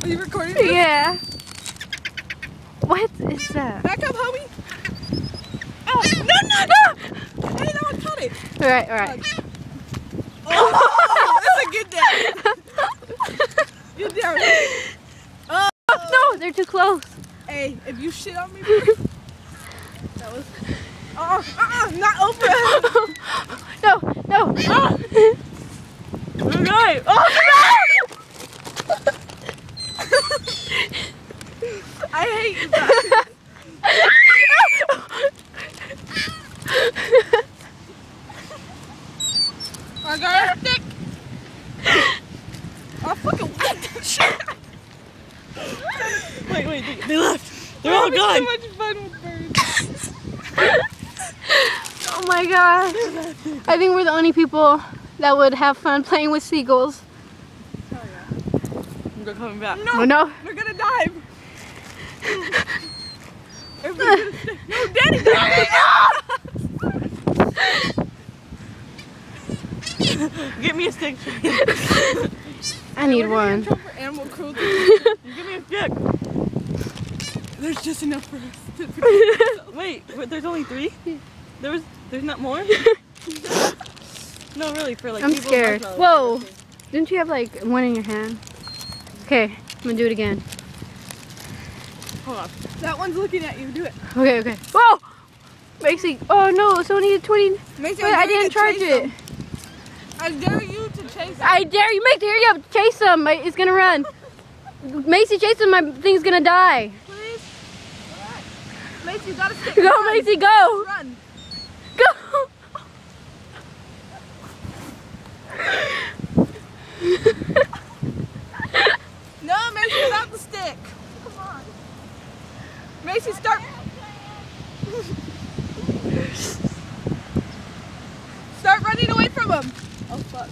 Are you recording this? Yeah. What is that? Back up, homie. Oh, no! Hey, no one caught it. Alright. Oh, that's a good down. Good down. Oh. No, they're too close. Hey, if you shit on me, bro. That was... not over. No. Okay. Oh, no! I hate you guys. I got a stick. I fucking whipped that shit. Wait, they left. They're all gone. So much fun with birds. Oh my god. I think we're the only people that would have fun playing with seagulls. Hell yeah. They're coming back. Oh, no. They're gonna dive. Everybody's gonna stick. No, Daddy, Get me a stick. I need one. For animal cruelty. Give me a stick. There's just enough for us. Wait, there's only 3? There's not more? No, really, for like I'm people scared. Whoa! Didn't you have like one in your hand? Okay, I'm gonna do it again. Hold on. That one's looking at you. Do it. Okay. Whoa! Maxie, oh no, it's only a 20. Maxie, Wait, I didn't charge it. I dare you to chase him. I dare you, Maxie, hurry up, chase him. It's gonna run. Macy, chase him, my thing's gonna die. Please? Alright. Macy, you gotta stick. Go, Run. Macy, go. Run. Go. No, Macy, without the stick. Come on. Macy, start. Start running away from him. Oh, fuck.